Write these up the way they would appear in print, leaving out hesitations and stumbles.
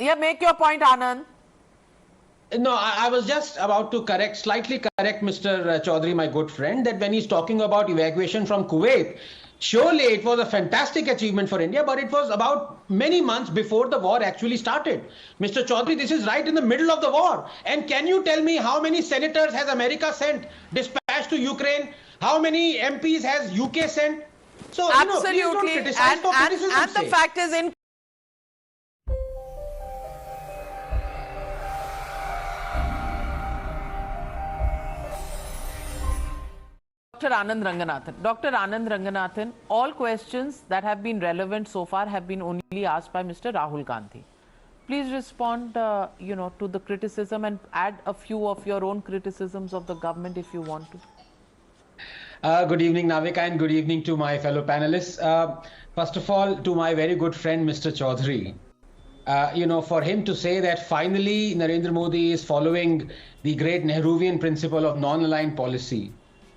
Yeah, make your point, Anand. No, I was just about to slightly correct Mr. Chaudhary, my good friend, that when he's talking about evacuation from Kuwait, surely it was a fantastic achievement for India, but it was about many months before the war actually started. Mr. Chaudhary, this is right in the middle of the war. And can you tell me how many senators has America sent, dispatched to Ukraine? How many MPs has UK sent? So, absolutely. Please don't criticize for criticism's and the sake. fact is, in Dr. Anand Ranganathan. Dr. Anand Ranganathan, all questions that have been relevant so far have been only asked by Mr. Rahul Gandhi. Please respond, to the criticism and add a few of your own criticisms of the government if you want to. Good evening, Navika, and good evening to my fellow panelists. First of all, to my very good friend, Mr. Chaudhary, for him to say that finally Narendra Modi is following the great Nehruvian principle of non-aligned policy.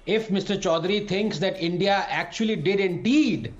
If Mr. Chaudhary thinks that India actually did indeed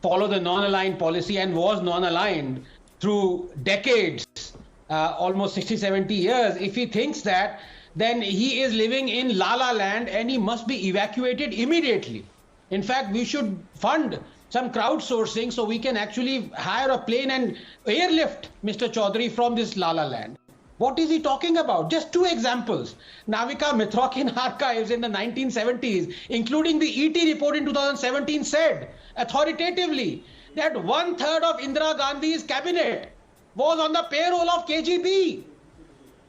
follow the non-aligned policy and was non-aligned through decades, almost 60, 70 years, if he thinks that, then he is living in La La Land and he must be evacuated immediately. In fact, we should fund some crowdsourcing so we can actually hire a plane and airlift Mr. Chaudhary from this La La Land. What is he talking about? Just two examples. Navika Mithrakin archives in the 1970s, including the ET report in 2017, said authoritatively that 1/3 of Indra Gandhi's cabinet was on the payroll of KGB.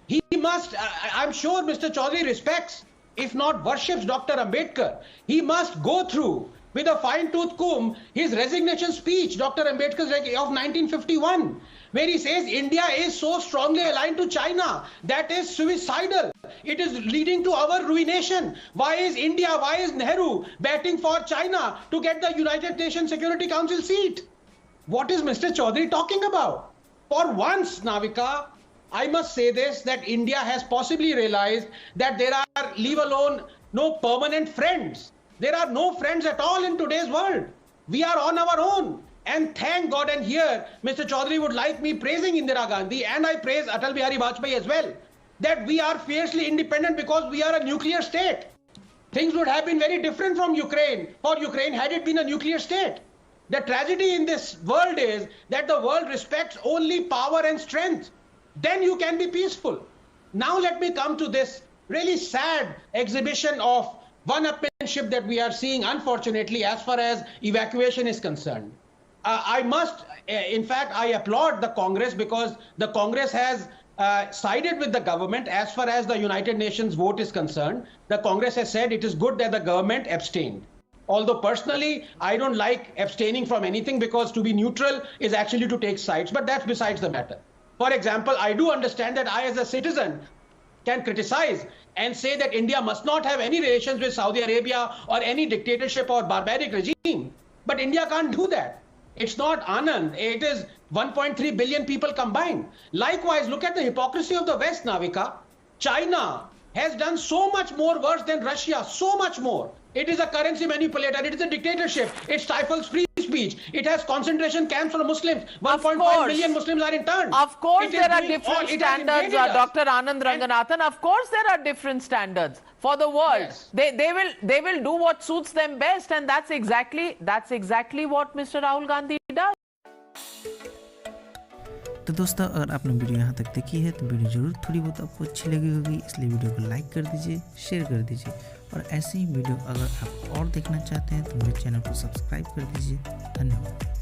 He must, I'm sure Mr. Chaudhary respects, if not worships Dr. Ambedkar. He must go through with a fine-tooth comb his resignation speech, Dr. Ambedkar's of 1951, where he says India is so strongly aligned to China that is suicidal. It is leading to our ruination. Why is Nehru batting for China to get the United Nations Security Council seat? What is Mr. Chaudhary talking about? For once, Navika, I must say this, that India has possibly realized that there are, leave alone, no permanent friends. There are no friends at all in today's world. We are on our own. And thank God, and here Mr. Chaudhary would like me praising Indira Gandhi, and I praise Atal Bihari Vajpayee as well, that we are fiercely independent because we are a nuclear state. Things would have been very different from Ukraine, for Ukraine had it been a nuclear state. The tragedy in this world is that the world respects only power and strength. Then you can be peaceful. Now let me come to this really sad exhibition of one-upmanship that we are seeing, unfortunately, as far as evacuation is concerned. In fact, I applaud the Congress because the Congress has sided with the government as far as the United Nations vote is concerned. The Congress has said it is good that the government abstained. Although personally, I don't like abstaining from anything because to be neutral is actually to take sides, but that's besides the matter. For example, I do understand that I as a citizen can criticize and say that India must not have any relations with Saudi Arabia or any dictatorship or barbaric regime. But India can't do that. It's not Anand. It is 1.3 billion people combined. Likewise, look at the hypocrisy of the West, Navika. China has done so much more worse than Russia, so much more. It is a currency manipulator. It is a dictatorship. It stifles free speech. It has concentration camps for Muslims. 1.5 million Muslims are interned. Of course, there are different standards, Dr. Anand Ranganathan. Of course, there are different standards for the world. Yes. They will do what suits them best, and that's exactly what Mr. Rahul Gandhi does. तो दोस्तों, अगर आपने video यहाँ तक देखी है तो video जरूर थोड़ी बहुत आपको अच्छी लगी होगी, इसलिए वीडियो को लाइक कर दीजिए, शेयर कर दीजिए, और ऐसे ही वीडियो अगर आप और देखना चाहते हैं तो मेरे चैनल को सब्सक्राइब कर दीजिए। धन्यवाद।